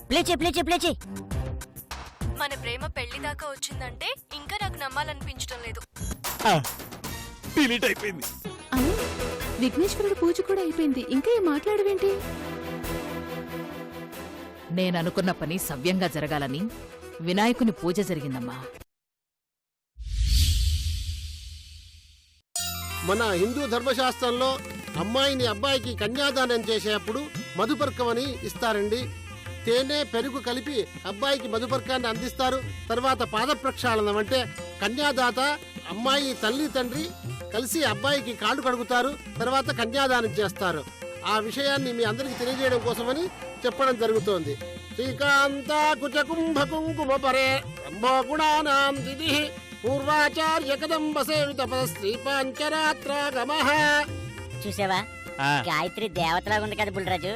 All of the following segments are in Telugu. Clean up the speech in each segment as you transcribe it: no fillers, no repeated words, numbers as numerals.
ప్లే చేయి. మన ప్రేమ పెళ్లి దాకా వచ్చిందంటే ఇంకా నాకు నమ్మాలనిపించడం లేదు. డిలీట్ అయిపోయింది. అవును, విఘ్నేశ్వరుడు పూజ కూడా అయిపోయింది. ఇంకా ఏం మాట్లాడవేంటి? నేననుకున్న పని సవ్యంగా జరగాలని వినాయకుని పూజ జరిగిందమ్మా. మన హిందూ ధర్మశాస్త్రంలో అమ్మాయిని అబ్బాయికి కన్యాదానం చేసేటప్పుడు మధుపర్కమని ఇస్తారండి. తేనె పెరుగు కలిపి అబ్బాయికి మధుపర్కాన్ని అందిస్తారు. తర్వాత పాద ప్రక్షాళనం అంటే కన్యాదాత అమ్మాయి తల్లి తండ్రి కలిసి అబ్బాయికి కాళ్ళు కడుగుతారు. తర్వాత కన్యాదానం చేస్తారు. ఆ విషయాన్ని మీ అందరికి తెలియజేయడం కోసమని చెప్పడం జరుగుతోంది. శ్రీకాంత కుచకుంభ కుంకుమ పరే బ్రహ్మగుణానాం దిది పూర్వాచార్య కదంబ సేవిత పద శ్రీ పాంచరాత్రాగమః. చూసావా, గాయత్రి దేవతలాగా ఉంది కదా బుల్రాజు.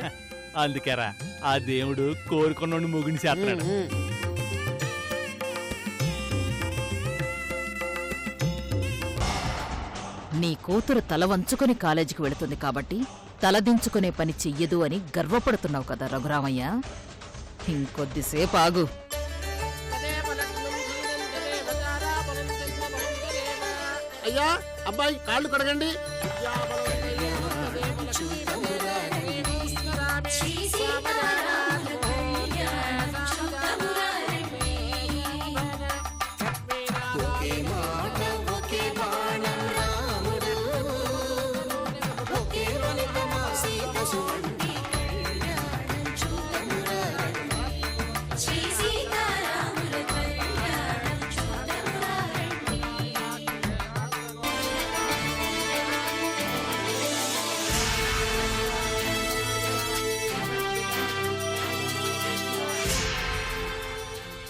అందుకేరా ఆ దేవుడు కోరుకున్న ముగిని చేస్తున్నాడు. నీ కూతురు తల వంచుకొని కాలేజీకి వెళుతుంది కాబట్టి తలదించుకునే పని చెయ్యదు అని గర్వపడుతున్నావు కదా రఘురామయ్య. ఇంకొద్దిసేపు ఆగు. అయ్యా, అబ్బాయి కాళ్ళు కడగండి.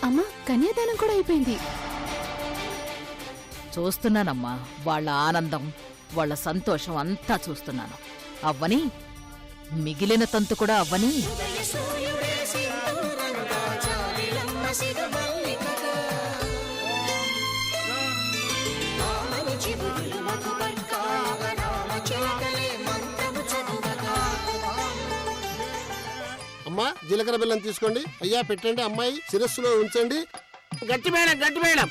అమ్మా, కన్యాదానం కూడా అయిపోయింది. చూస్తున్నానమ్మా, వాళ్ళ ఆనందం, వాళ్ళ సంతోషం అంతా చూస్తున్నాను. అవ్వని, మిగిలిన తంతు కూడా అవ్వని. అమ్మా, జీలకర్ర బెల్లం తీసుకోండి. అయ్యా పెట్టండి. అమ్మాయి శిరస్సులో ఉంచండి. గట్టి మేడం, గట్టి మేడం.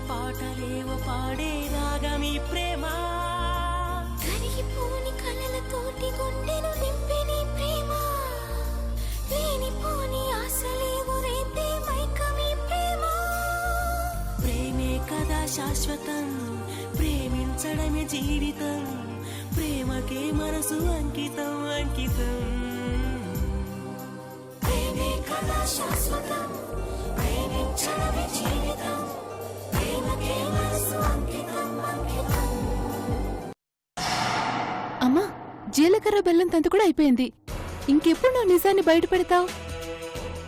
పాటలేవో పాడే రాగమి ప్రేమ, కరిగిపోని కలలతోటి గుండెను నింపిని ప్రేమ, లేనిపోని ఆశలేవో రేపే మైకమి ప్రేమ. ప్రేమే కదా శాశ్వతం, ప్రేమించడమే జీవితం, ప్రేమకే మనసు అంకితం అంకితం. ప్రేమే కదా శాశ్వతం, ప్రేమించడమే జీవితం, అమ్మా, జీలకర్ర బెల్లం తంతు కూడా అయిపోయింది. ఇంకెప్పుడు నువ్వు నిజాన్ని బయట పెడతావు?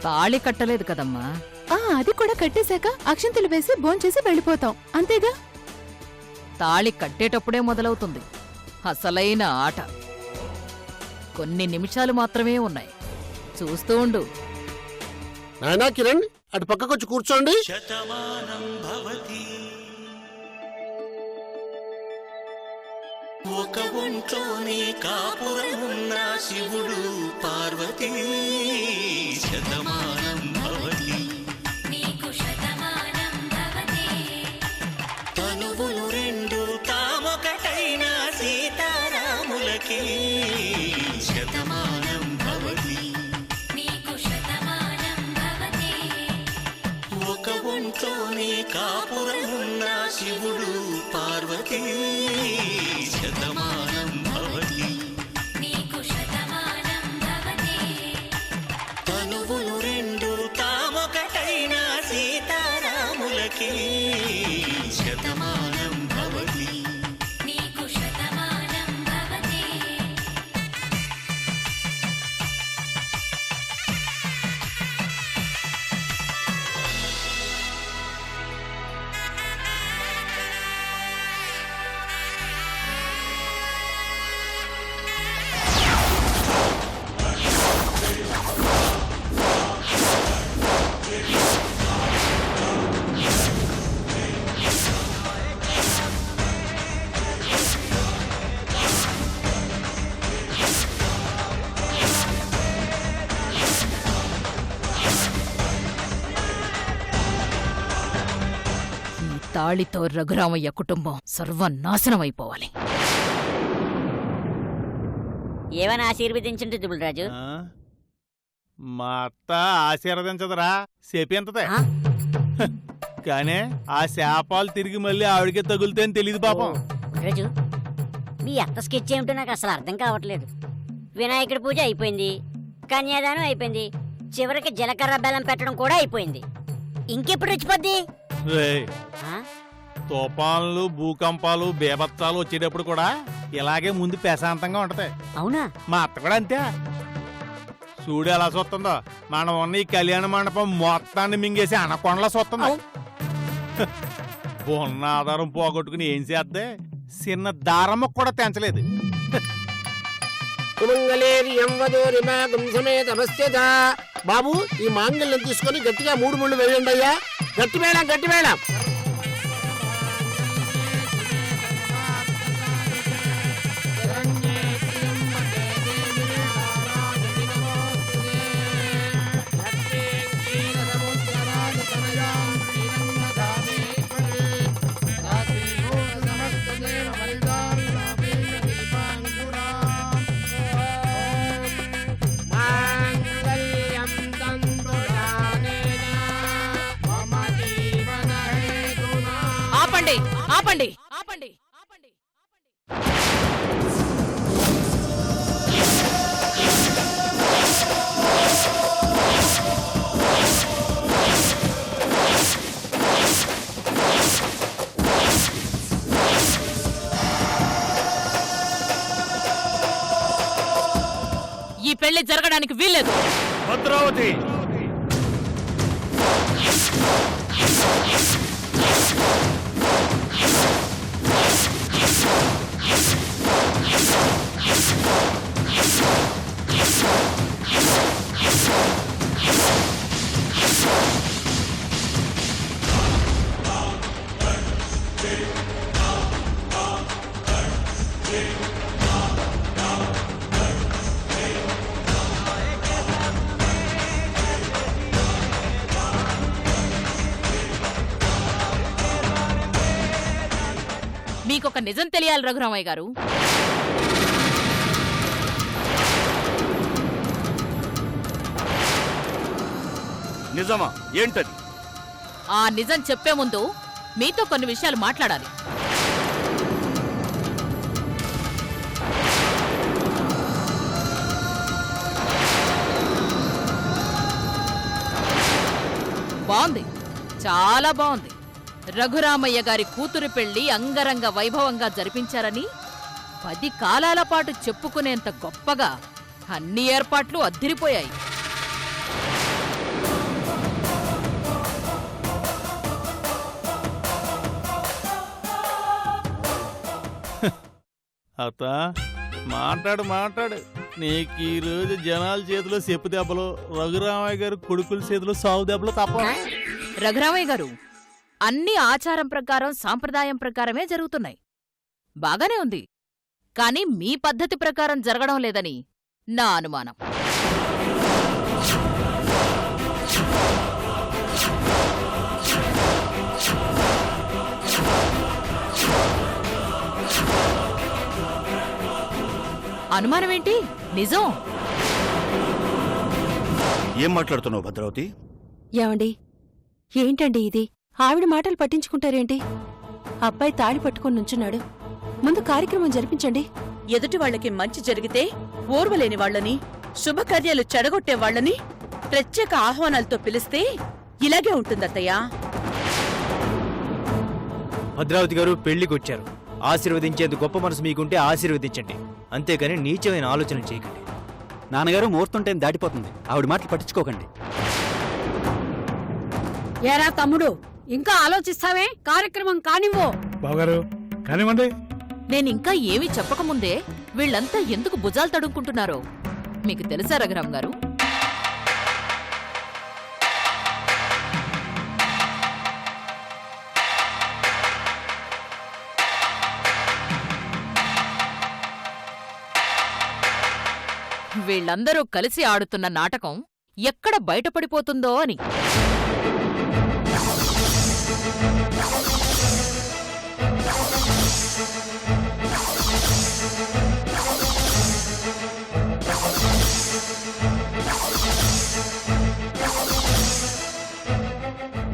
తాళి కట్టలేదు కదమ్మా. అది కూడా కట్టేశాక అక్షంతలు వేసి భోంచేసి వెళ్ళిపోతాం, అంతేగా? తాళి కట్టేటప్పుడే మొదలవుతుంది అసలైన ఆట. కొన్ని నిమిషాలు మాత్రమే ఉన్నాయి, చూస్తూ ఉండు. నాయనా కిరణ్, అటు పక్కకొచ్చి కూర్చోండి. శతమానం భవతి, ఒక ఒంట్లోనే కాపురమున్న శివుడు పార్వతీ. శతమానం భవతి, నీకు శతమానం భవతి, తనువులు రెండు తామొకటైన సీతారాములకి. శతమానం భవతి. తాళితో రఘురామయ్య కుటుంబం సర్వనాశనమైపోవాలి. ఏమని ఆశీర్వదించుంటు దుబులరాజు? ఆ? మా అత్త ఆశీర్వదించదురా, సేపేంతదే. ఆ? కానీ ఆ శాపాలు తిరిగి మళ్ళీ ఆవిడకే తగులుతే అని తెలియదు పాపం. రాజు, మీ అత్త స్కెచ్ ఏమిటో నాకు అసలు అర్థం కావట్లేదు. వినాయకుడి పూజ అయిపోయింది, కన్యాదానం అయిపోయింది, చివరికి జీలకర్ర బెల్లం పెట్టడం కూడా అయిపోయింది. ఇంకెప్పుడు వచ్చిపోద్ది? రేయ్, ఆ? తుఫాన్లు, భూకంపాలు, బేభత్సాలు వచ్చేటప్పుడు కూడా ఇలాగే ముందు ప్రశాంతంగా ఉంటది. అవునా? మా అత్త కూడా అంతే. చూడు ఎలా చూస్తుందో, మనం ఉన్న ఈ కళ్యాణ మండపం మొత్తాన్ని మింగేసి అనకొండలా చూస్తుంది. ఉన్న ఆధారం పోగొట్టుకుని ఏం చేద్దే, చిన్న దారమ్మ కూడా తెంచలేదు. బాబు, ఈ మాంగళ్యం తీసుకొని గట్టిగా 3 ముళ్ళు వేయండి అయ్యా. గట్టి మేళం, గట్టి మేళం. ఆపండి, ఆపండి, ఆపండి, ఆపండి. ఈ పెళ్లి జరగడానికి వీల్లేదు. భద్రావతి, మీకొక నిజం తెలియాలి రఘురామయ్య గారు. నిజమా? ఏంటది? ఆ నిజం చెప్పే ముందు మీతో కొన్ని విషయాలు మాట్లాడాలి. బాగుంది, చాలా బాగుంది. రఘురామయ్య గారి కూతురు పెళ్లి అంగరంగ వైభవంగా జరిపించారని 10 కాలాల పాటు చెప్పుకునేంత గొప్పగా అన్ని ఏర్పాట్లు అద్దిరిపోయాయి. అత్త, మాట్లాడు. నీకు ఈ రోజు జనాల చేతిలో చెప్పు దెబ్బలు, రఘురామయ్య గారు కొడుకుల చేతిలో సాగు దెబ్బలు తప్ప. రఘురామయ్య గారు, అన్ని ఆచారం ప్రకారం, సాంప్రదాయం ప్రకారమే జరుగుతున్నాయి. బాగానే ఉంది. కాని మీ పద్ధతి ప్రకారం జరగడం లేదని నా అనుమానం. అనుమానమేంటి? నిజం. ఏం మాట్లాడుతున్నావు భద్రావతి? ఏమండి, ఏంటండి ఇది? ఆవిడ మాటలు పట్టించుకుంటారేంటి? అబ్బాయి తాళి పట్టుకొని నుంచున్నాడు. ముందు కార్యక్రమం జరిపించండి. ఎదుటి వాళ్ళకి మంచి జరిగితే ఓర్వలేని వాళ్ళని, శుభకార్యాలు చెడగొట్టే వాళ్ళని ప్రత్యేక ఆహ్వానాలతో పిలిస్తే ఇలాగే ఉంటుందత్తయ్యా. భద్రావతి గారు పెళ్లికొచ్చారు. ఆశీర్వదించేందుకు గొప్ప మనసు మీకుంటే ఆశీర్వదించండి, అంతేకాని నీచమైన ఆలోచన చేయకండి. నాన్నగారు ముహూర్తం టైం దాటిపోతుంది, ఆవిడ మాటలు పట్టించుకోకండి. ఏరా తమ్ముడు, ఇంకా ఆలోచిస్తావే? కార్యక్రమం కానివ్వో. బావగారు, కానివ్వండి. నేనింకా ఏమీ చెప్పకముందే వీళ్లంతా ఎందుకు భుజాలు తడుక్కుంటున్నారో మీకు తెలుసా రఘురామ్ గారు? వీళ్లందరూ కలిసి ఆడుతున్న నాటకం ఎక్కడ బయటపడిపోతుందో అని.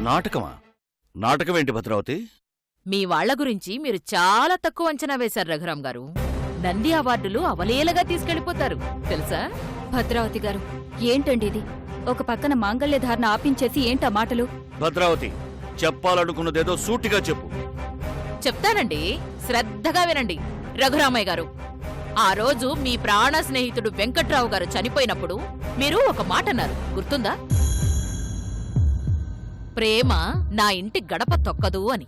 నాటకమా? నాటకమేంటి భద్రావతి? మీ వాళ్ల గురించి మీరు చాలా తక్కువ అంచనా వేశారు రఘురాం గారు. నంది అవార్డులు అవలేలగా తీసుకెళ్లిపోతారు తెలుసా? భద్రావతి గారు, ఏంటండి ఇది? ఒక పక్కన మాంగళ్య ధారణ ఆపించేసి ఏంటా మాటలు? భద్రావతి, చెప్పాలనుకున్నదేదో సూటిగా చెప్పు. చెప్తానండి, శ్రద్ధగా వినండి. రఘురామయ్య గారు, ఆ రోజు మీ ప్రాణ స్నేహితుడు వెంకట్రావు గారు చనిపోయినప్పుడు మీరు ఒక మాట అన్నారు, గుర్తుందా? ప్రేమ నా ఇంటి గడప తొక్కదు అని.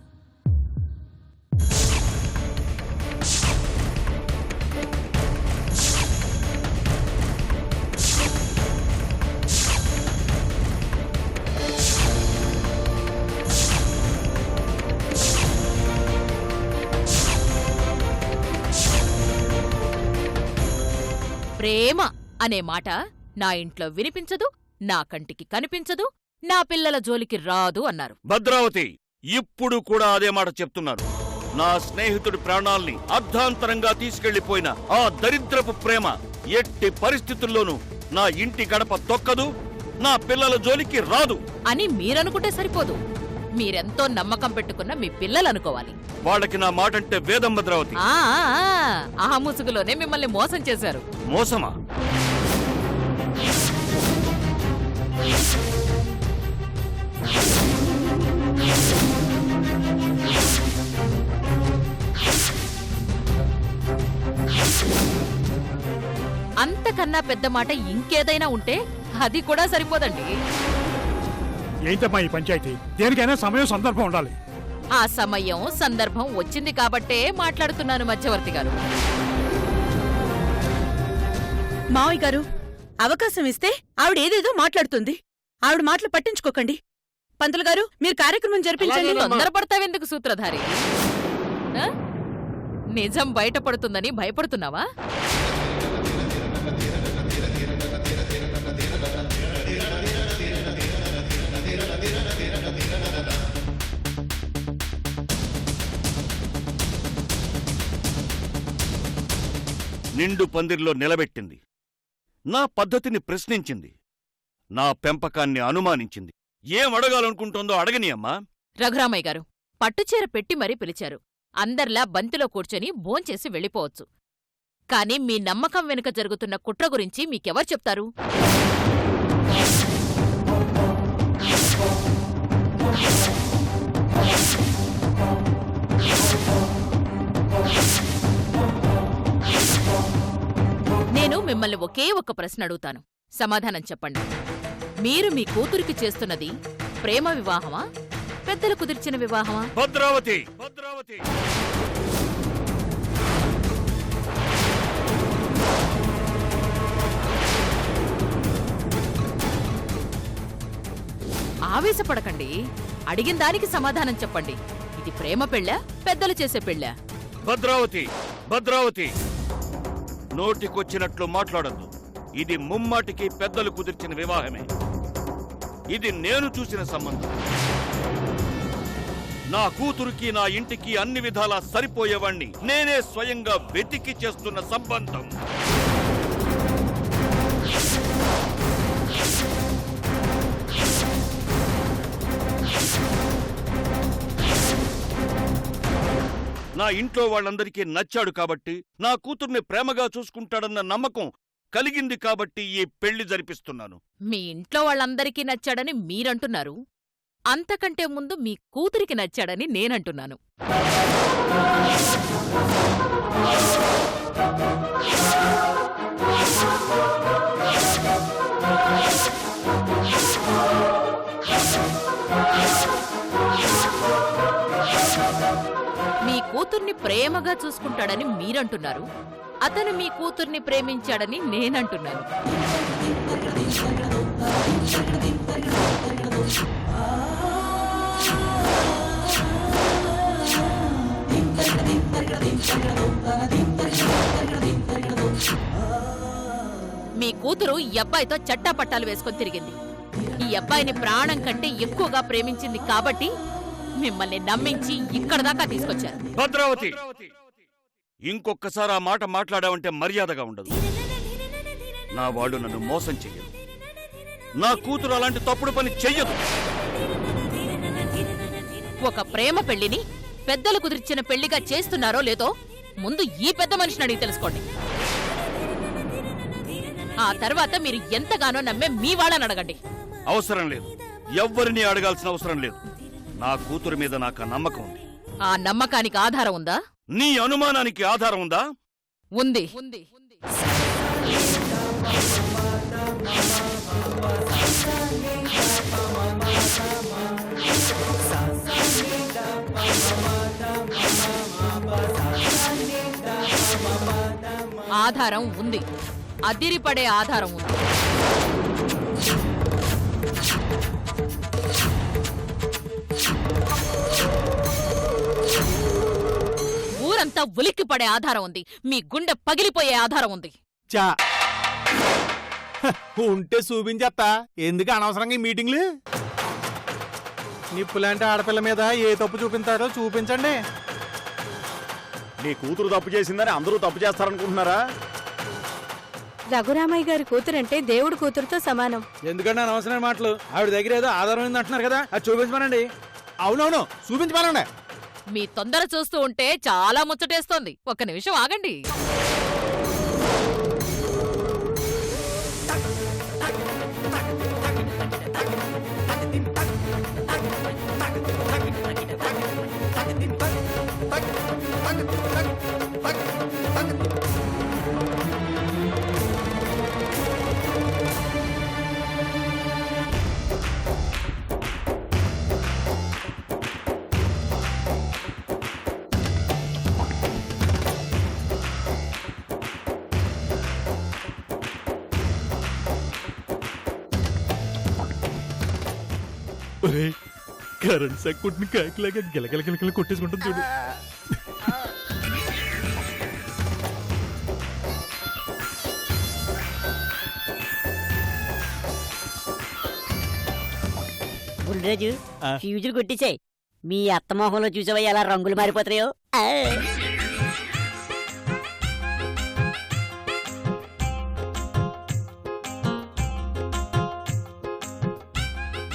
ప్రేమ అనే మాట నా ఇంట్లో వినిపించదు, నా కంటికి కనిపించదు, నా పిల్లల జోలికి రాదు అన్నారు. భద్రావతి, ఇప్పుడు కూడా అదే మాట చెప్తున్నారు. నా స్నేహితుడి ప్రాణాల్ని అర్ధాంతరంగా తీసుకెళ్లిపోయిన ఆ దరిద్రపు ప్రేమ ఎట్టి పరిస్థితుల్లోనూ నా ఇంటి గడప తొక్కదు, నా పిల్లల జోలికి రాదు అని మీరనుకుంటే సరిపోదు. మీరెంతో నమ్మకం పెట్టుకున్న మీ పిల్లలనుకోవాలి. వాళ్ళకి నా మాటంటే వేదం. భద్రావతి, ఆ ముసుగులోనే మిమ్మల్ని మోసం చేశారు. మోసమా? అంతకన్నా పెద్ద మాట ఇంకేదైనా ఉంటే అది కూడా సరిపోదండి. ఏంటమ్మా ఈ పంచాయతీ? దేనికైనా సమయం సందర్భం ఉండాలి. ఆ సమయం సందర్భం వచ్చింది కాబట్టే మాట్లాడుతున్నాను మధ్యవర్తి గారు. మావయ్య గారు, అవకాశం ఇస్తే ఆవిడేదేదో మాట్లాడుతుంది. ఆవిడ మాటలు పట్టించుకోకండి. పంతులు గారు, మీరు కార్యక్రమం జరిపించండి. తొందరపడతావెందుకు సూత్రధారి? నిజం బయటపడుతుందని భయపడుతున్నావా? నిండు పందిరిలో నిలబెట్టింది, నా పద్ధతిని ప్రశ్నించింది, నా పెంపకాన్ని అనుమానించింది. ఏం అడగాలనుకుంటోందో అడగని అమ్మా. రఘురామయ్య గారు, పట్టుచీర పెట్టి మరీ పిలిచారు. అందర్లా బంతిలో కూర్చొని భోంచేసి వెళ్ళిపోవచ్చు. కాని మీ నమ్మకం వెనుక జరుగుతున్న కుట్ర గురించి మీకెవరు చెప్తారు? నేను మిమ్మల్ని ఒకే ఒక్క ప్రశ్న అడుగుతాను, సమాధానం చెప్పండి. మీరు మీ కూతురికి చేస్తున్నది ప్రేమ వివాహమా, పెద్దలు కుదిర్చిన వివాహమా? భద్రావతి, భద్రావతి, ఆవేశపడకండి. అడిగిన దానికి సమాధానం చెప్పండి. ఇది ప్రేమ పెళ్ళా, పెద్దలు చేసే పెళ్ళా? భద్రావతి, భద్రావతి, నోటికొచ్చినట్లు మాట్లాడద్దు. ఇది ముమ్మాటికి పెద్దలు కుదిర్చిన వివాహమే. ఇది నేను చూసిన సంబంధం. నా కూతురికి నా ఇంటికి అన్ని విధాలా సరిపోయేవాణ్ణి నేనే స్వయంగా వెతికి చేస్తున్న సంబంధం. నా ఇంట్లో వాళ్ళందరికీ నచ్చాడు కాబట్టి, నా కూతుర్ని ప్రేమగా చూసుకుంటాడన్న నమ్మకం కలిగింది కాబట్టి ఈ పెళ్లి జరిపిస్తున్నాను. మీ ఇంట్లో వాళ్ళందరికీ నచ్చాడని మీరంటున్నారు, అంతకంటే ముందు మీ కూతురికి నచ్చాడని నేనంటున్నాను. మీ కూతుర్ని ప్రేమగా చూసుకుంటాడని మీరంటున్నారు, అతను మీ కూతుర్ని ప్రేమించాడని నేనంటున్నాను. మీ కూతురు ఈ అబ్బాయితో చట్టాపట్టాలు వేసుకొని తిరిగింది. ఈ అబ్బాయిని ప్రాణం కంటే ఎక్కువగా ప్రేమించింది కాబట్టి మిమ్మల్ని నమ్మించి ఇక్కడ దాకా తీసుకొచ్చారు. భద్రావతి, ఇంకొక్కసారి ఆ మాట మాట్లాడావంటే మర్యాదగా ఉండదు. నా వాడు నన్ను మోసం చెయ్యదు. నా కూతురు అలాంటి తప్పుడు పని చెయ్యదు. ఒక ప్రేమ పెళ్లిని పెద్దలు కుదిర్చిన పెళ్లిగా చేస్తున్నారో లేదో ముందు ఈ పెద్ద మనిషిని అడిగి తెలుసుకోండి. ఆ తర్వాత మీరు ఎంతగానో నమ్మే మీ వాళ్ళని అడగండి. అవసరం లేదు, ఎవ్వరిని అడగాల్సిన అవసరం లేదు. నా కూతురు మీద నాకు ఆ నమ్మకం ఉంది. ఆ నమ్మకానికి ఆధారం ఉందా? నీ అనుమానానికి ఆధారం ఉందా? ఉంది. ఆధారం ఉంది, అదిరిపడే ఆధారం ఉంది. ఊరంతా ఉలిక్కి పడే ఆధారం ఉంది. మీ గుండె పగిలిపోయే ఆధారం ఉంది. చా ఉంటే చూపించేస్తా. ఎందుకు అనవసరంగా ఈ మీటింగ్లు? నిప్పులాంటి ఆడపిల్ల మీద ఏ తప్పు చూపించారో చూపించండి. నీ కూతురు తప్పు చేసిందని అందరూ తప్పు చేస్తారనుకుంటున్నారా? రఘురామయ్య గారి కూతురంటే దేవుడి కూతురుతో సమానం. ఎందుకంటే అనవసరమైన మాటలు. ఆవిడ దగ్గర ఏదో ఆధారం ఉంది అంటున్నారు కదా, అది చూపించమనండి. అవునవును, చూపించమనండి. మీ తొందర చూస్తూ ఉంటే చాలా ముచ్చటేస్తోంది. ఒక్క నిమిషం ఆగండి. కరెంట్ సాక్ కొట్టిన కాకిలాగా గిలగల గిలగల కొట్టేసుకుంటుంది చూడు. బుల్రాజు, ఫ్యూజులు కొట్టించాయి. మీ అత్తమోహంలో చూసావా ఎలా రంగులు మారిపోతాయో.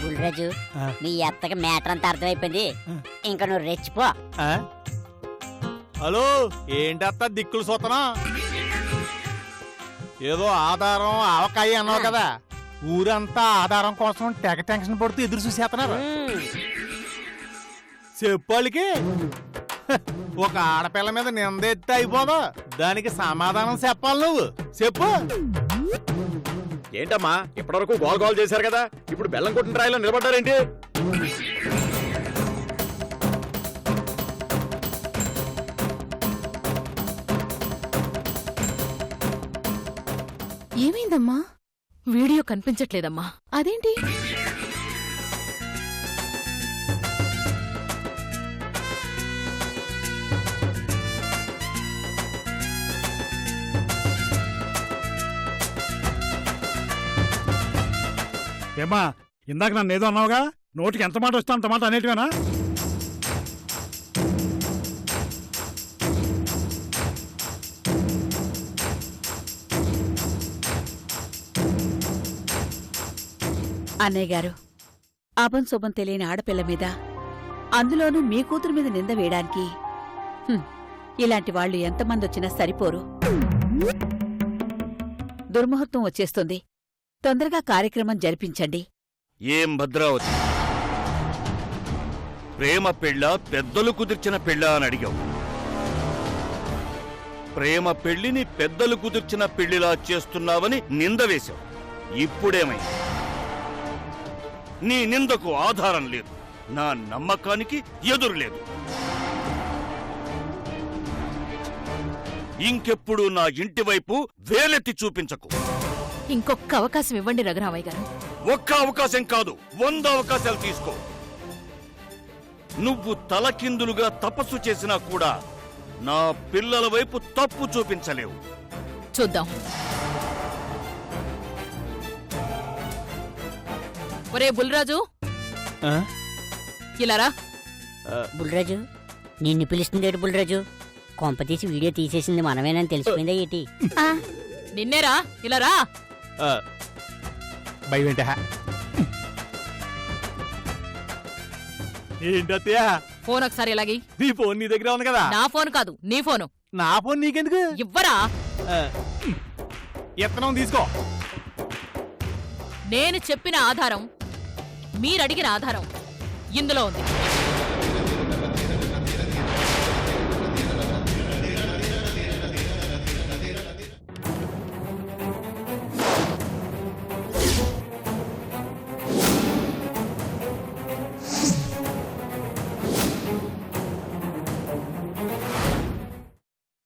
బుల్రాజు, మీ అత్తకి మ్యాటర్ అంతా అర్థమైపోయింది. ఇంకా నువ్వు రెచ్చిపో. హలో, ఏంటత్త దిక్కులు సూతనా? ఏదో ఆధారం ఆవకాయ అన్నావు కదా, ఊరంతా ఆధారం కోసం తెగ టెన్షన్ పడుతూ ఎదురు చూసేస్తున్నారు. చెప్పాలికి ఒక ఆడపిల్ల మీద నిందెత్తే అయిపోదు, దానికి సమాధానం చెప్పాలి. నువ్వు చెప్పు. ఏంటమ్మా, ఇప్పటివరకు గోల్ గోల్ చేశారు కదా, ఇప్పుడు బెల్లం కొట్టిన రాయిలో నిలబడ్డారేంటి? ఏమైందమ్మా? వీడియో కనిపించట్లేదమ్మా. అదేంటి? ఏమా, ఇందాక నన్ను ఏదో అన్నావుగా, నోటికి ఎంత మాట వస్తే అంత మాట అనేటివేనా? అన్నయ్య గారు, అభం శుభం తెలియని ఆడపిల్ల మీద, అందులోనూ మీ కూతురు మీద నింద వేయడానికి ఇలాంటి వాళ్ళు ఎంతమంది వచ్చినా సరిపోరు. దుర్ముహూర్తం వచ్చేస్తుంది. తొందరగా కార్యక్రమం జరిపించండి. ఏం భద్రావతి, ప్రేమ పెళ్ళ పెద్దలు కుదిర్చిన పెళ్ళ అని అడిగావు. ప్రేమ పెళ్లిని పెద్దలు కుదిర్చిన పెళ్లిలా చేస్తున్నావని నింద వేశావు. ఇప్పుడేమైంది? నీ నిందకు ఆధారం లేదు, నా నమ్మకానికి ఎదురు లేదు. ఇంకెప్పుడు నా ఇంటి వైపు వేలెత్తి చూపించకు. ఇంకొక అవకాశం ఇవ్వండి రఘురామయ్య గారు. ఒక్క అవకాశం కాదు, 100 అవకాశాలు తీసుకో. నువ్వు తలకిందులుగా తపస్సు చేసినా కూడా నా పిల్లల వైపు తప్పు చూపించలేవు. చూద్దాం. ఒరే బుల్రాజు, ఇలారా. బుల్రాజు నిన్ను పిలుస్తుంది బుల్రాజు. కొంపతీసి వీడియో తీసేసింది మనమేనని తెలిసిపోయిందా ఏంటి? నిన్నేరా, ఇలా రా. భయమేంట ఏంటత్తయ్యా? ఫోన్ ఒకసారి ఇలాగి. నీ ఫోన్ నీ దగ్గర ఉంది కదా. నా ఫోన్ కాదు, నీ ఫోను. నా ఫోన్ నీకెందుకు? ఇవ్వరా. ఎత్తనం తీసుకో. నేను చెప్పిన ఆధారం, మీరడిగిన ఆధారం ఇందులో ఉంది.